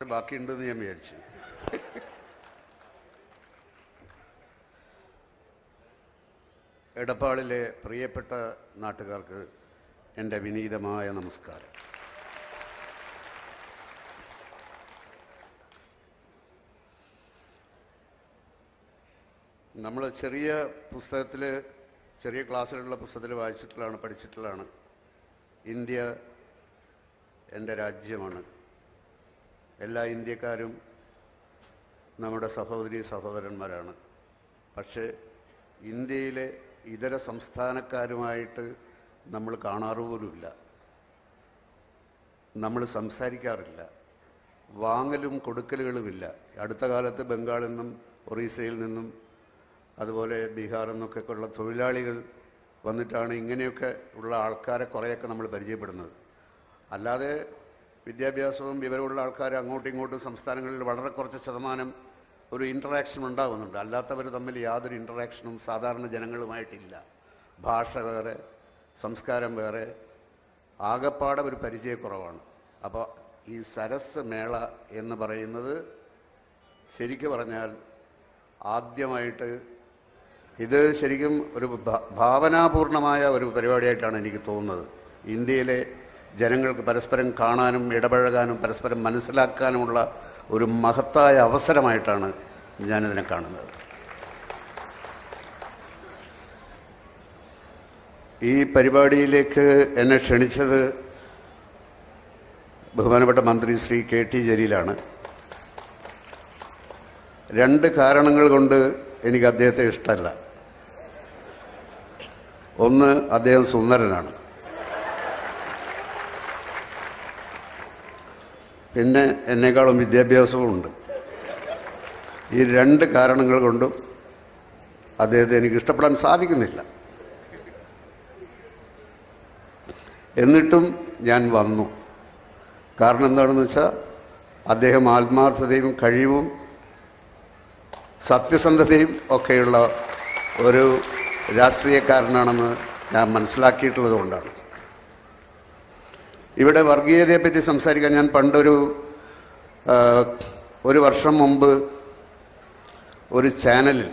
ബാക്കിയുണ്ടെന്ന് ഞാൻ വിചാരിച്ചു. എടപ്പാളിലെ പ്രിയപ്പെട്ട നാട്ടുകാർക്ക് എൻ്റെ വിനീതമായ നമസ്കാരം. നമ്മൾ ചെറിയ പുസ്തകത്തിൽ, ചെറിയ ക്ലാസ്സിലുള്ള പുസ്തകത്തിൽ വായിച്ചിട്ടുള്ളതാണ്, പഠിച്ചിട്ടുള്ളതാണ്. ഇന്ത്യ എൻ്റെ രാജ്യമാണ്, എല്ലാ ഇന്ത്യക്കാരും നമ്മുടെ സഹോദരീ സഹോദരന്മാരാണ്. പക്ഷേ ഇന്ത്യയിലെ ഇതര സംസ്ഥാനക്കാരുമായിട്ട് നമ്മൾ കാണാറുപോലുമില്ല, നമ്മൾ സംസാരിക്കാറില്ല, വാങ്ങലും കൊടുക്കലുകളുമില്ല. അടുത്ത കാലത്ത് ബംഗാളിൽ നിന്നും ഒറീസയിൽ നിന്നും അതുപോലെ ബീഹാറിൽ നിന്നൊക്കെ ഉള്ള തൊഴിലാളികൾ വന്നിട്ടാണ് ഇങ്ങനെയൊക്കെ ഉള്ള ആൾക്കാരെ കുറേയൊക്കെ നമ്മൾ പരിചയപ്പെടുന്നത്. അല്ലാതെ വിദ്യാഭ്യാസവും വിവരമുള്ള ആൾക്കാർ അങ്ങോട്ടും ഇങ്ങോട്ടും സംസ്ഥാനങ്ങളിൽ വളരെ കുറച്ച് ശതമാനം ഒരു ഇൻറ്ററാക്ഷൻ ഉണ്ടാകുന്നുണ്ട്. അല്ലാത്തവർ തമ്മിൽ യാതൊരു ഇൻറ്ററാക്ഷനും സാധാരണ ജനങ്ങളുമായിട്ടില്ല. ഭാഷ വേറെ, സംസ്കാരം വേറെ, ആകപ്പാടെ ഒരു പരിചയക്കുറവാണ്. അപ്പോൾ ഈ സരസ് മേള എന്ന് പറയുന്നത് ശരിക്കു പറഞ്ഞാൽ ആദ്യമായിട്ട് ഇത് ശരിക്കും ഒരു ഭാവനാപൂർണമായ ഒരു പരിപാടിയായിട്ടാണ് എനിക്ക് തോന്നുന്നത്. ഇന്ത്യയിലെ ജനങ്ങൾക്ക് പരസ്പരം കാണാനും ഇടപഴകാനും പരസ്പരം മനസ്സിലാക്കാനുമുള്ള ഒരു മഹത്തായ അവസരമായിട്ടാണ് ഞാനിതിനെ കാണുന്നത്. ഈ പരിപാടിയിലേക്ക് എന്നെ ക്ഷണിച്ചത് ബഹുമാനപ്പെട്ട മന്ത്രി ശ്രീ KT ജലീലാണ്. രണ്ട് കാരണങ്ങൾ കൊണ്ട് എനിക്ക് അദ്ദേഹത്തെ ഇഷ്ടമല്ല. ഒന്ന്, അദ്ദേഹം സുന്ദരനാണ്. പിന്നെ എന്നെക്കാളും വിദ്യാഭ്യാസവും ഉണ്ട്. ഈ രണ്ട് കാരണങ്ങൾ കൊണ്ടും അദ്ദേഹത്തെ എനിക്ക് ഇഷ്ടപ്പെടാൻ സാധിക്കുന്നില്ല. എന്നിട്ടും ഞാൻ വന്നു. കാരണം എന്താണെന്ന് വെച്ചാൽ അദ്ദേഹം ആത്മാർത്ഥതയും കഴിവും സത്യസന്ധതയും ഒക്കെയുള്ള ഒരു രാഷ്ട്രീയക്കാരനാണെന്ന് ഞാൻ മനസ്സിലാക്കിയിട്ടുള്ളത് കൊണ്ടാണ്. ഇവിടെ വർഗീയതയെപ്പറ്റി സംസാരിക്കാൻ ഞാൻ പണ്ടൊരു വർഷം മുമ്പ് ഒരു ചാനലിൽ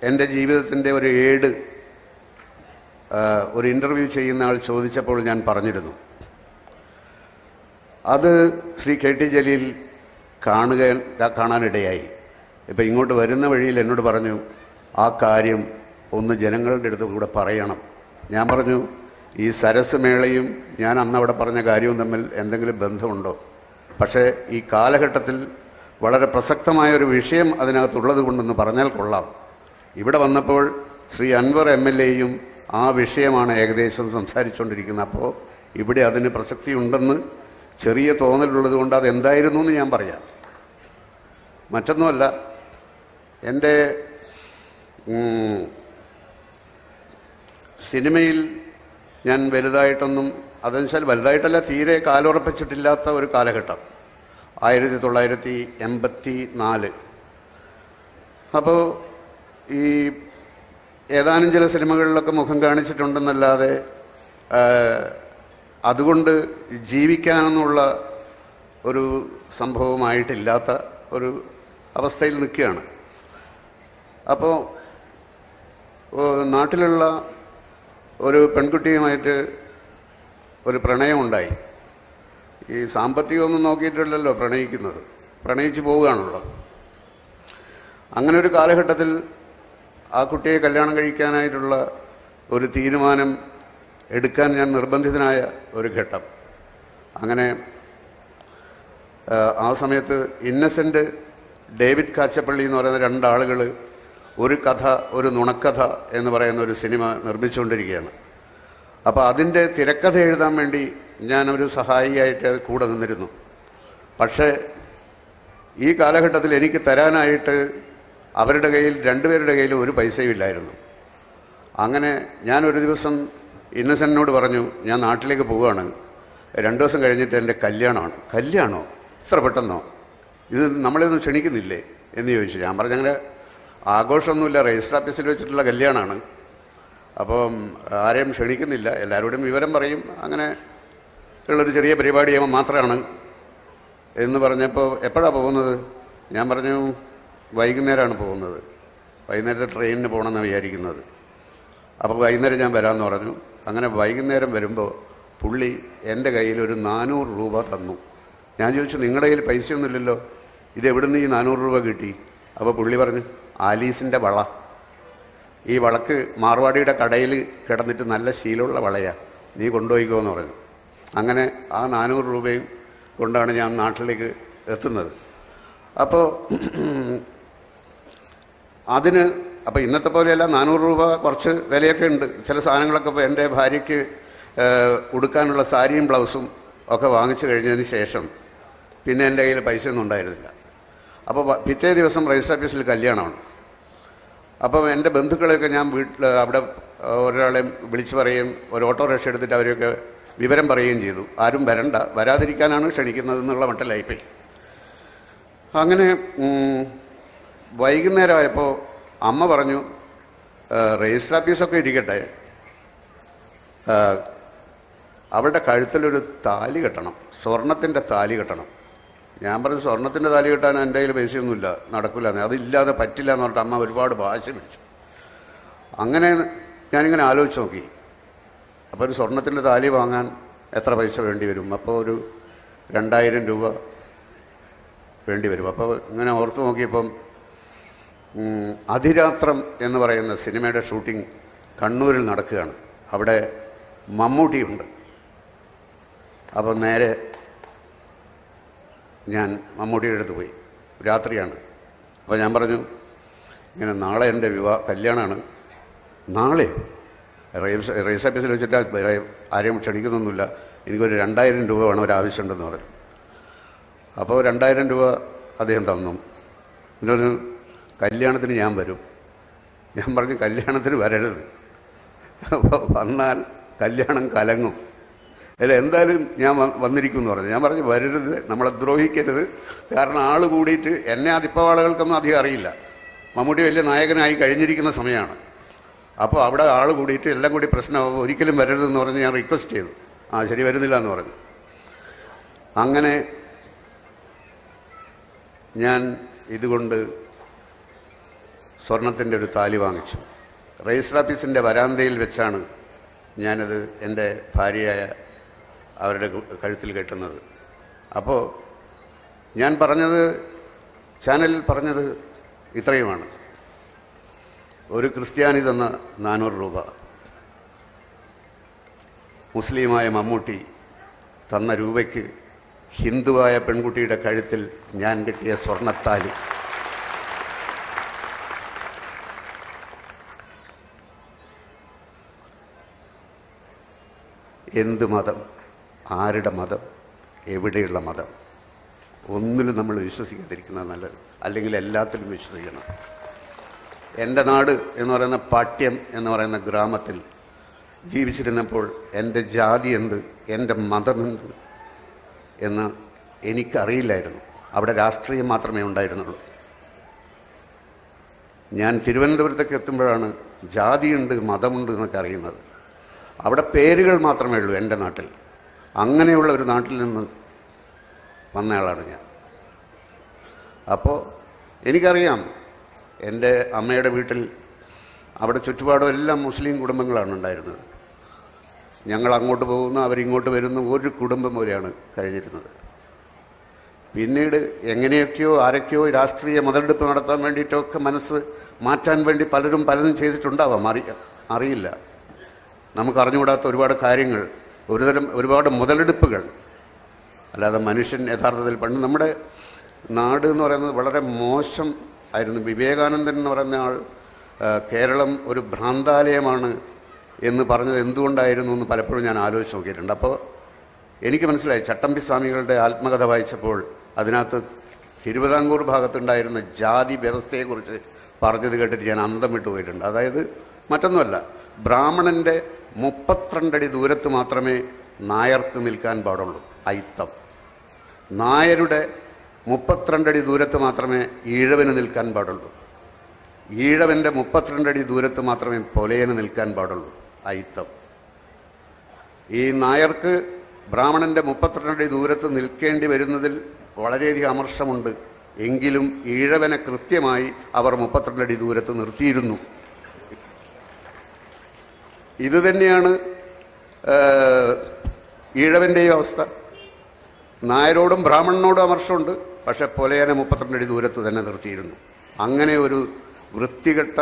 എൻ്റെ ജീവിതത്തിൻ്റെ ഒരു ഏട് ഒരു ഇൻ്റർവ്യൂ ചെയ്യുന്ന ആൾ ചോദിച്ചപ്പോൾ ഞാൻ പറഞ്ഞിരുന്നു. അത് ശ്രീ KT ജലീൽ കാണാനിടയായി. ഇപ്പം ഇങ്ങോട്ട് വരുന്ന വഴിയിൽ എന്നോട് പറഞ്ഞു, ആ കാര്യം ഒന്ന് ജനങ്ങളുടെ അടുത്ത് കൂടെ പറയണം. ഞാൻ പറഞ്ഞു, ഈ സരസ് മേളയും ഞാൻ അന്നവിടെ പറഞ്ഞ കാര്യവും തമ്മിൽ എന്തെങ്കിലും ബന്ധമുണ്ടോ? പക്ഷേ ഈ കാലഘട്ടത്തിൽ വളരെ പ്രസക്തമായൊരു വിഷയം അതിനകത്തുള്ളത് കൊണ്ടെന്ന് പറഞ്ഞാൽ കൊള്ളാം. ഇവിടെ വന്നപ്പോൾ ശ്രീ അൻവർ MLAയും ആ വിഷയമാണ് ഏകദേശം സംസാരിച്ചുകൊണ്ടിരിക്കുന്നത്. അപ്പോൾ ഇവിടെ അതിന് പ്രസക്തിയുണ്ടെന്ന് ചെറിയ തോന്നലുള്ളത് കൊണ്ട് അതെന്തായിരുന്നു എന്ന് ഞാൻ പറയാം. മറ്റൊന്നുമല്ല, എൻ്റെ സിനിമയിൽ ഞാൻ വലുതായിട്ടൊന്നും, അതെന്നുവെച്ചാൽ വലുതായിട്ടല്ല, തീരെ കാലുറപ്പിച്ചിട്ടില്ലാത്ത ഒരു കാലഘട്ടം 1984. അപ്പോൾ ഈ ഏതാനും ചില സിനിമകളിലൊക്കെ മുഖം കാണിച്ചിട്ടുണ്ടെന്നല്ലാതെ അതുകൊണ്ട് ജീവിക്കാനെന്നുള്ള ഒരു സംഭവമായിട്ടില്ലാത്ത ഒരു അവസ്ഥയിൽ നിൽക്കുകയാണ്. അപ്പോൾ നാട്ടിലുള്ള ഒരു പെൺകുട്ടിയുമായിട്ട് ഒരു പ്രണയമുണ്ടായി. ഈ സാമ്പത്തികമൊന്നും നോക്കിയിട്ടല്ലല്ലോ പ്രണയിക്കുന്നത്, പ്രണയിച്ച് പോവുകയാണല്ലോ. അങ്ങനെ ഒരു കാലഘട്ടത്തിൽ ആ കുട്ടിയെ കല്യാണം കഴിക്കാനായിട്ടുള്ള ഒരു തീരുമാനം എടുക്കാൻ ഞാൻ നിർബന്ധിതനായ ഒരു ഘട്ടം. അങ്ങനെ ആ സമയത്ത് ഇന്നസെൻ്റ്, ഡേവിഡ് കാച്ചപ്പള്ളി എന്ന് പറയുന്ന രണ്ടാളുകൾ ഒരു കഥ, ഒരു നുണക്കഥ എന്ന് പറയുന്ന ഒരു സിനിമ നിർമ്മിച്ചുകൊണ്ടിരിക്കുകയാണ്. അപ്പോൾ അതിൻ്റെ തിരക്കഥ എഴുതാൻ വേണ്ടി ഞാനൊരു സഹായിയായിട്ട് കൂടെ നിന്നിരുന്നു. പക്ഷേ ഈ കാലഘട്ടത്തിൽ എനിക്ക് തരാനായിട്ട് അവരുടെ കയ്യിൽ, രണ്ടുപേരുടെ കയ്യിലും ഒരു പൈസയും ഇല്ലായിരുന്നു. അങ്ങനെ ഞാനൊരു ദിവസം ഇന്നസെൻ്റിനോട് പറഞ്ഞു, ഞാൻ നാട്ടിലേക്ക് പോവുകയാണ്, 2 ദിവസം കഴിഞ്ഞിട്ട് എൻ്റെ കല്യാണമാണ്. കല്യാണമോ? ഇത്ര പെട്ടെന്നോ? ഇത് നമ്മളെയൊന്നും ക്ഷണിക്കുന്നില്ലേ എന്ന് ചോദിച്ചു. ഞാൻ പറഞ്ഞു, അങ്ങനെ ആഘോഷമൊന്നുമില്ല, രജിസ്റ്റർ ഓഫീസിൽ വെച്ചിട്ടുള്ള കല്യാണമാണ്, അപ്പം ആരെയും ക്ഷണിക്കുന്നില്ല, എല്ലാവരോടും വിവരം പറയും, അങ്ങനെ ഉള്ളൊരു ചെറിയ പരിപാടിയാകുമ്പോൾ മാത്രമാണ് എന്ന് പറഞ്ഞപ്പോൾ എപ്പോഴാണ് പോകുന്നത്? ഞാൻ പറഞ്ഞു വൈകുന്നേരമാണ് പോകുന്നത്, വൈകുന്നേരത്തെ ട്രെയിനിന് പോകണമെന്നാണ് വിചാരിക്കുന്നത്. അപ്പോൾ വൈകുന്നേരം ഞാൻ വരാമെന്ന് പറഞ്ഞു. അങ്ങനെ വൈകുന്നേരം വരുമ്പോൾ പുള്ളി എൻ്റെ കയ്യിൽ ഒരു 400 രൂപ തന്നു. ഞാൻ ചോദിച്ചു, നിങ്ങളുടെ കയ്യിൽ പൈസയൊന്നുമില്ലല്ലോ, ഇത് എവിടുന്ന് ഈ 400 രൂപ കിട്ടി? അപ്പോൾ പുള്ളി പറഞ്ഞു, ആലീസിൻ്റെ വള, ഈ വളക്ക് മാർവാടിയുടെ കടയിൽ കിടന്നിട്ട് നല്ല ശീലമുള്ള വളയാണ്, നീ കൊണ്ടുപോയിക്കോ എന്ന് പറഞ്ഞു. അങ്ങനെ ആ 400 രൂപയും കൊണ്ടാണ് ഞാൻ നാട്ടിലേക്ക് എത്തുന്നത്. അപ്പോൾ അപ്പോൾ ഇന്നത്തെ പോലെയല്ല, 400 രൂപ കുറച്ച് വിലയൊക്കെ ഉണ്ട്. ചില സാധനങ്ങളൊക്കെ ഇപ്പോൾ എൻ്റെ ഭാര്യയ്ക്ക് ഉടുക്കാനുള്ള സാരിയും ബ്ലൗസും ഒക്കെ വാങ്ങിച്ചു കഴിഞ്ഞതിന് ശേഷം പിന്നെ എൻ്റെ കയ്യിൽ പൈസയൊന്നും ഉണ്ടായിരുന്നില്ല. അപ്പോൾ പിറ്റേ ദിവസം രജിസ്റ്റർ ഓഫീസിൽ കല്യാണമാണ്. അപ്പം എൻ്റെ ബന്ധുക്കളെയൊക്കെ ഞാൻ വീട്ടിൽ അവിടെ ഒരാളെ വിളിച്ചു പറയുകയും ഒരു ഓട്ടോറിക്ഷ എടുത്തിട്ട് അവരെയൊക്കെ വിവരം പറയുകയും ചെയ്തു. ആരും വരണ്ട, വരാതിരിക്കാനാണ് ക്ഷണിക്കുന്നതെന്നുള്ള മട്ടിലായിപ്പോയി. അങ്ങനെ വൈകുന്നേരമായപ്പോൾ അമ്മ പറഞ്ഞു, രജിസ്റ്റർ ഓഫീസൊക്കെ ഇരിക്കട്ടെ, അവളുടെ കഴുത്തിലൊരു താലി കെട്ടണം, സ്വർണത്തിൻ്റെ താലി കെട്ടണം. ഞാൻ പറഞ്ഞു, സ്വർണത്തിൻ്റെ താലി കെട്ടാൻ എൻ്റെ കയ്യിൽ പൈസയൊന്നുമില്ല, നടക്കില്ല, അതില്ലാതെ പറ്റില്ല എന്ന് പറഞ്ഞിട്ട് അമ്മ ഒരുപാട് ഭാഷ പിടിച്ചു. അങ്ങനെ ഞാനിങ്ങനെ ആലോചിച്ച് നോക്കി. അപ്പോൾ ഒരു സ്വർണത്തിൻ്റെ താലി വാങ്ങാൻ എത്ര പൈസ വേണ്ടി വരും? അപ്പോൾ ഒരു 2000 രൂപ വേണ്ടി വരും. അപ്പോൾ ഇങ്ങനെ ഓർത്ത് നോക്കിയപ്പം അതിരാത്രം എന്ന് പറയുന്ന സിനിമയുടെ ഷൂട്ടിംഗ് കണ്ണൂരിൽ നടക്കുകയാണ്. അവിടെ മമ്മൂട്ടിയുണ്ട്. അപ്പോൾ നേരെ ഞാൻ മമ്മൂട്ടിയുടെ അടുത്ത് പോയി. രാത്രിയാണ്. അപ്പോൾ ഞാൻ പറഞ്ഞു, ഇങ്ങനെ നാളെ എൻ്റെ കല്യാണമാണ്, നാളെ രജിസ്റ്റർ ഓഫീസിൽ വെച്ചിട്ട് ആരെയും ക്ഷണിക്കുന്നൊന്നുമില്ല, എനിക്കൊരു 2000 രൂപ വേണം, ഒരാവശ്യമുണ്ടെന്ന് പറഞ്ഞു. അപ്പോൾ 2000 രൂപ അദ്ദേഹം തന്നു. എന്നൊരു കല്യാണത്തിന് ഞാൻ വരും. ഞാൻ പറഞ്ഞു, കല്യാണത്തിന് വരരുത്, അപ്പോൾ വന്നാൽ കല്യാണം കലങ്ങും, അല്ല എന്തായാലും ഞാൻ വന്നിരിക്കും എന്ന് പറഞ്ഞു. ഞാൻ പറഞ്ഞു, വരരുത്, നമ്മളെ ദ്രോഹിക്കരുത്, കാരണം ആൾ കൂടിയിട്ട് എന്നെ അതിപ്പോൾ ആളുകൾക്കൊന്നും അധികം അറിയില്ല, മമ്മൂട്ടി വലിയ നായകനായി കഴിഞ്ഞിരിക്കുന്ന സമയമാണ്. അപ്പോൾ അവിടെ ആൾ കൂടിയിട്ട് എല്ലാം കൂടി പ്രശ്നമാകുമ്പോൾ ഒരിക്കലും വരരുതെന്ന് പറഞ്ഞ് ഞാൻ റിക്വസ്റ്റ് ചെയ്തു. ശരി, വരുന്നില്ല എന്ന് പറഞ്ഞു. അങ്ങനെ ഞാൻ ഇതുകൊണ്ട് സ്വർണത്തിൻ്റെ ഒരു താലി വാങ്ങിച്ചു. രജിസ്റ്റർ ഓഫീസിൻ്റെ വരാന്തയിൽ വെച്ചാണ് ഞാനത് എൻ്റെ ഭാര്യയായ അവരുടെ കഴുത്തിൽ കെട്ടുന്നത്. അപ്പോൾ ഞാൻ പറഞ്ഞത്, ചാനലിൽ പറഞ്ഞത് ഇത്രയുമാണ്. ഒരു ക്രിസ്ത്യാനി തന്ന 400 രൂപ, മുസ്ലിമായ മമ്മൂട്ടി തന്ന രൂപയ്ക്ക് ഹിന്ദുവായ പെൺകുട്ടിയുടെ കഴുത്തിൽ ഞാൻ കെട്ടിയ സ്വർണത്താലി. എന്ത് മതം, ആരുടെ മതം, എവിടെയുള്ള മതം, ഒന്നിലും നമ്മൾ വിശ്വസിക്കാതിരിക്കുന്നത് നല്ലത്, അല്ലെങ്കിൽ എല്ലാത്തിലും വിശ്വസിക്കണം. എൻ്റെ നാട് എന്ന് പറയുന്ന പാട്യം എന്ന് പറയുന്ന ഗ്രാമത്തിൽ ജീവിച്ചിരുന്നപ്പോൾ എൻ്റെ ജാതി എന്ത്, എൻ്റെ മതമെന്ത് എന്ന് എനിക്കറിയില്ലായിരുന്നു. അവിടെ രാഷ്ട്രീയം മാത്രമേ ഉണ്ടായിരുന്നുള്ളൂ. ഞാൻ തിരുവനന്തപുരത്തേക്ക് എത്തുമ്പോഴാണ് ജാതിയുണ്ട്, മതമുണ്ട് എന്നൊക്കെ അറിയുന്നത്. അവിടെ പേരുകൾ മാത്രമേ ഉള്ളൂ എൻ്റെ നാട്ടിൽ. അങ്ങനെയുള്ള ഒരു നാട്ടിൽ നിന്ന് വന്നയാളാണ് ഞാൻ. അപ്പോൾ എനിക്കറിയാം, എൻ്റെ അമ്മയുടെ വീട്ടിൽ അവിടെ ചുറ്റുപാടും എല്ലാം മുസ്ലിം കുടുംബങ്ങളാണ് ഉണ്ടായിരുന്നത്. ഞങ്ങൾ അങ്ങോട്ട് പോകുന്നു, അവരിങ്ങോട്ട് വരുന്നു, ഒരു കുടുംബം പോലെയാണ് കഴിഞ്ഞിരുന്നത്. പിന്നീട് എങ്ങനെയൊക്കെയോ ആരൊക്കെയോ രാഷ്ട്രീയ മുതലെടുപ്പ് നടത്താൻ വേണ്ടിയിട്ടൊക്കെ മനസ്സ് മാറ്റാൻ വേണ്ടി പലരും പലതും ചെയ്തിട്ടുണ്ടാവാം, അറിയില്ല. നമുക്കറിഞ്ഞുകൂടാത്ത ഒരുപാട് കാര്യങ്ങൾ, ഒരുപാട് മുതലെടുപ്പുകൾ. അല്ലാതെ മനുഷ്യൻ യഥാർത്ഥത്തിൽ പണ്ട് നമ്മുടെ നാട് എന്ന് പറയുന്നത് വളരെ മോശം ആയിരുന്നു. വിവേകാനന്ദൻ എന്ന് പറയുന്ന ആൾ കേരളം ഒരു ഭ്രാന്താലയമാണ് എന്ന് പറഞ്ഞത് എന്തുകൊണ്ടായിരുന്നു എന്ന് പലപ്പോഴും ഞാൻ ആലോചിച്ച് നോക്കിയിട്ടുണ്ട്. അപ്പോൾ എനിക്ക് മനസ്സിലായി, ചട്ടമ്പി സ്വാമികളുടെ ആത്മകഥ വായിച്ചപ്പോൾ അതിനകത്ത് തിരുവിതാംകൂർ ഭാഗത്തുണ്ടായിരുന്ന ജാതി വ്യവസ്ഥയെക്കുറിച്ച് പറഞ്ഞത് കേട്ടിട്ട് ഞാൻ അന്തം വിട്ടു പോയിട്ടുണ്ട്. അതായത് മറ്റൊന്നുമല്ല, ബ്രാഹ്മണൻ്റെ 32 അടി ദൂരത്ത് മാത്രമേ നായർക്ക് നിൽക്കാൻ പാടുള്ളൂ, അയിത്തം. നായരുടെ 32 അടി ദൂരത്ത് മാത്രമേ ഈഴവന് നിൽക്കാൻ പാടുള്ളൂ. ഈഴവൻ്റെ 32 അടി ദൂരത്ത് മാത്രമേ പൊലയന് നിൽക്കാൻ പാടുള്ളൂ, അയിത്തം. ഈ നായർക്ക് ബ്രാഹ്മണൻ്റെ 32 അടി ദൂരത്ത് നിൽക്കേണ്ടി വരുന്നതിൽ വളരെയധികം അമർഷമുണ്ട്. എങ്കിലും ഈഴവനെ കൃത്യമായി അവർ 32 അടി ദൂരത്ത് നിർത്തിയിരുന്നു. ഇതുതന്നെയാണ് ഈഴവൻ്റെയും അവസ്ഥ. നായരോടും ബ്രാഹ്മണനോടും അമർഷമുണ്ട്, പക്ഷെ പൊലയനെ 32 അടി ദൂരത്ത് തന്നെ നിർത്തിയിരുന്നു. അങ്ങനെ ഒരു വൃത്തികെട്ട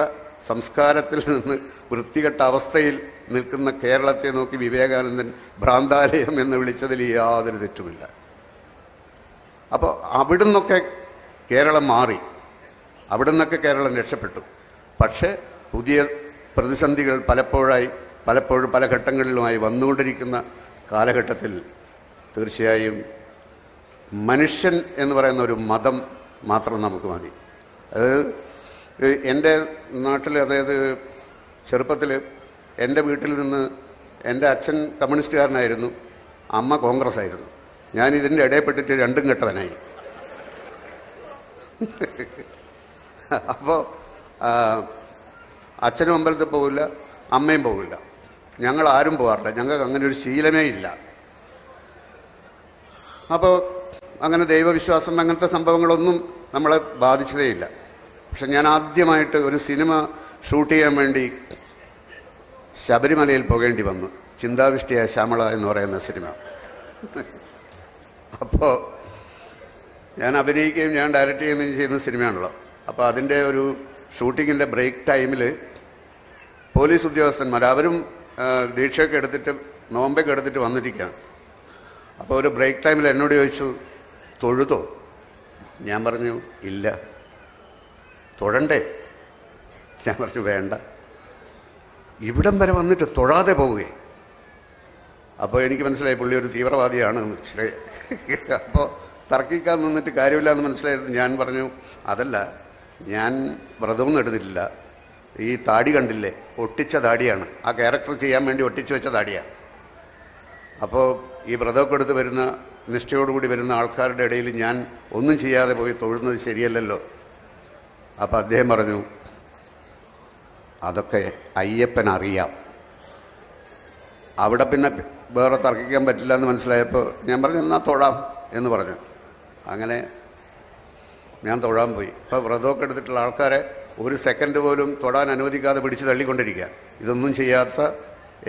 സംസ്കാരത്തിൽ നിന്ന് വൃത്തികെട്ട അവസ്ഥയിൽ നിൽക്കുന്ന കേരളത്തെ നോക്കി വിവേകാനന്ദൻ ഭ്രാന്താലയം എന്ന് വിളിച്ചതിൽ യാതൊരു തെറ്റുമില്ല. അപ്പോൾ അവിടുന്നൊക്കെ കേരളം മാറി, അവിടുന്നൊക്കെ കേരളം രക്ഷപ്പെട്ടു. പക്ഷേ പുതിയ പ്രതിസന്ധികൾ പലപ്പോഴും പല ഘട്ടങ്ങളിലുമായി വന്നുകൊണ്ടിരിക്കുന്ന കാലഘട്ടത്തിൽ തീർച്ചയായും മനുഷ്യൻ എന്ന് പറയുന്ന ഒരു മതം മാത്രം നമുക്ക് മതി. അത് എൻ്റെ നാട്ടിൽ, അതായത് ചെറുപ്പത്തിൽ എൻ്റെ വീട്ടിൽ നിന്ന് എൻ്റെ അച്ഛൻ കമ്മ്യൂണിസ്റ്റുകാരനായിരുന്നു, അമ്മ കോൺഗ്രസ് ആയിരുന്നു. ഞാൻ ഇതിൻ്റെ ഇടയിൽപ്പെട്ടിട്ട് രണ്ടും കെട്ടവനായി. അപ്പോൾ അച്ഛനും അമ്പലത്തിൽ പോകില്ല, അമ്മയും പോകില്ല, ഞങ്ങൾ ആരും പോകാറില്ല. ഞങ്ങൾക്ക് അങ്ങനെ ഒരു ശീലമേ ഇല്ല. അപ്പോൾ അങ്ങനെ ദൈവവിശ്വാസം അങ്ങനത്തെ സംഭവങ്ങളൊന്നും നമ്മളെ ബാധിച്ചതേയില്ല. പക്ഷെ ഞാൻ ആദ്യമായിട്ട് ഒരു സിനിമ ഷൂട്ട് ചെയ്യാൻ വേണ്ടി ശബരിമലയിൽ പോകേണ്ടി വന്നു. ചിന്താവിഷ്ടിയായ ശ്യാമള എന്ന് പറയുന്ന സിനിമ. അപ്പോൾ ഞാൻ അഭിനയിക്കുകയും ഞാൻ ഡയറക്റ്റ് ചെയ്യുകയും ചെയ്യുന്ന സിനിമയാണല്ലോ. അപ്പോൾ അതിൻ്റെ ഒരു ഷൂട്ടിങ്ങിൻ്റെ ബ്രേക്ക് ടൈമിൽ പോലീസ് ഉദ്യോഗസ്ഥന്മാർ അവരും ദീക്ഷയൊക്കെ എടുത്തിട്ട് നോമ്പൊക്കെ എടുത്തിട്ട് വന്നിരിക്കുകയാണ്. അപ്പോൾ ഒരു ബ്രേക്ക് ടൈമിൽ എന്നോട് ചോദിച്ചു, തൊഴുതോ? ഞാൻ പറഞ്ഞു ഇല്ല. തൊഴണ്ടേ? ഞാൻ പറഞ്ഞു വേണ്ട. ഇവിടം വരെ വന്നിട്ട് തൊഴാതെ പോവുകയെ. അപ്പോൾ എനിക്ക് മനസ്സിലായി പുള്ളി ഒരു തീവ്രവാദിയാണ്. അപ്പോൾ തർക്കിക്കാൻ നിന്നിട്ട് കാര്യമില്ല എന്ന് മനസ്സിലായിരുന്നു. ഞാൻ പറഞ്ഞു അതല്ല, ഞാൻ വ്രതമൊന്നും എടുത്തിട്ടില്ല. ഈ താടി കണ്ടില്ലേ, ഒട്ടിച്ച താടിയാണ്. ആ ക്യാരക്ടർ ചെയ്യാൻ വേണ്ടി ഒട്ടിച്ചു വെച്ച താടിയാണ്. അപ്പോൾ ഈ വ്രതമൊക്കെ എടുത്ത് വരുന്ന, നിഷ്ഠയോടുകൂടി വരുന്ന ആൾക്കാരുടെ ഇടയിൽ ഞാൻ ഒന്നും ചെയ്യാതെ പോയി തൊഴുന്നത് ശരിയല്ലല്ലോ. അപ്പോൾ അദ്ദേഹം പറഞ്ഞു അതൊക്കെ അയ്യപ്പൻ അറിയാം. അവിടെ പിന്നെ വേറെ തർക്കിക്കാൻ പറ്റില്ല എന്ന് മനസ്സിലായപ്പോൾ ഞാൻ പറഞ്ഞു എന്നാൽ തൊഴാം എന്ന് പറഞ്ഞു. അങ്ങനെ ഞാൻ തൊഴാൻ പോയി. ഇപ്പോൾ വ്രതമൊക്കെ എടുത്തിട്ടുള്ള ആൾക്കാരെ ഒരു സെക്കൻഡ് പോലും തൊടാൻ അനുവദിക്കാതെ പിടിച്ച് തള്ളിക്കൊണ്ടിരിക്കുക. ഇതൊന്നും ചെയ്യാത്ത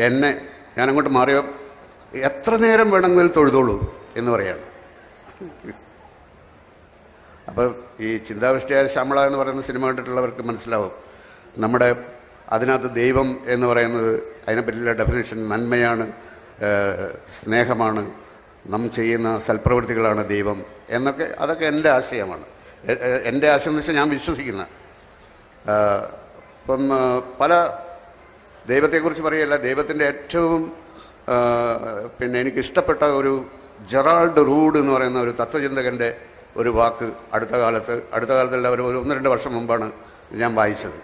എന്നെ ഞാൻ അങ്ങോട്ട് മാറിയോ എത്ര നേരം വേണമെങ്കിലും തൊഴുതോളൂ എന്ന് പറയാണ്. അപ്പോൾ ഈ ചിന്താവിഷ്ടിയായ ശ്യാമള എന്ന് പറയുന്ന സിനിമ കണ്ടിട്ടുള്ളവർക്ക് മനസ്സിലാവും. നമ്മുടെ അതിനകത്ത് ദൈവം എന്ന് പറയുന്നത്, അതിനെപ്പറ്റിയുള്ള ഡെഫിനേഷൻ നന്മയാണ്, സ്നേഹമാണ്, നാം ചെയ്യുന്ന സൽപ്രവൃത്തികളാണ് ദൈവം എന്നൊക്കെ. അതൊക്കെ എൻ്റെ ആശയമാണ്. എൻ്റെ ആശയം എന്ന് വെച്ചാൽ ഞാൻ വിശ്വസിക്കുന്ന. ഇപ്പം പല ദൈവത്തെക്കുറിച്ച് പറയുകയല്ല, ദൈവത്തിൻ്റെ ഏറ്റവും എനിക്കിഷ്ടപ്പെട്ട ഒരു ജെറാൾഡ് റൂഡ് എന്ന് പറയുന്ന ഒരു തത്വചിന്തകൻ്റെ ഒരു വാക്ക് അടുത്ത കാലത്തല്ല, ഒരു 1-2 വർഷം മുമ്പാണ് ഞാൻ വായിച്ചത്.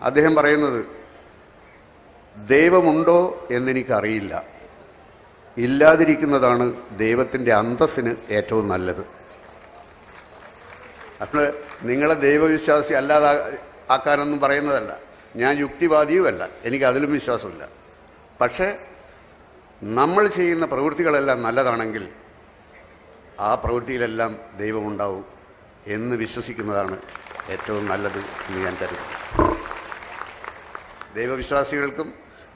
അദ്ദേഹം പറയുന്നത്, ദൈവമുണ്ടോ എന്നെനിക്കറിയില്ല, ഇല്ലാതിരിക്കുന്നതാണ് ദൈവത്തിൻ്റെ അന്തസ്സിന് ഏറ്റവും നല്ലത്. അപ്പോൾ നിങ്ങളെ ദൈവവിശ്വാസി അല്ലാതെ ആക്കാനൊന്നും പറയുന്നതല്ല. ഞാൻ യുക്തിവാദിയുമല്ല, എനിക്ക് അതിലും വിശ്വാസമില്ല. പക്ഷേ നമ്മൾ ചെയ്യുന്ന പ്രവൃത്തികളെല്ലാം നല്ലതാണെങ്കിൽ ആ പ്രവൃത്തിയിലെല്ലാം ദൈവമുണ്ടാവും എന്ന് വിശ്വസിക്കുന്നതാണ് ഏറ്റവും നല്ലത് എന്ന് ഞാൻ കരുതുന്നു.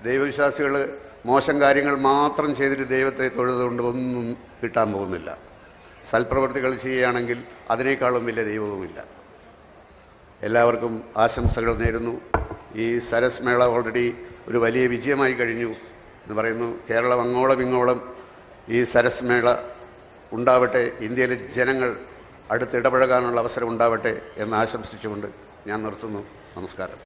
ദൈവവിശ്വാസികൾ മോശം കാര്യങ്ങൾ മാത്രം ചെയ്തിട്ട് ദൈവത്തെ തൊഴുതുകൊണ്ട് ഒന്നും കിട്ടാൻ പോകുന്നില്ല. സൽപ്രവൃത്തികൾ ചെയ്യുകയാണെങ്കിൽ അതിനേക്കാളും വലിയ ദൈവവുമില്ല. എല്ലാവർക്കും ആശംസകൾ നേരുന്നു. ഈ സരസ് മേള ഓൾറെഡി ഒരു വലിയ വിജയമായി കഴിഞ്ഞു എന്ന് പറയുന്നു. കേരളം അങ്ങോളം ഇങ്ങോളം ഈ സരസ് മേള ഉണ്ടാവട്ടെ, ഇന്ത്യയിലെ ജനങ്ങൾ അടുത്തിടപഴകാനുള്ള അവസരം ഉണ്ടാവട്ടെ എന്ന് ആശംസിച്ചുകൊണ്ട് ഞാൻ നിർത്തുന്നു. നമസ്കാരം.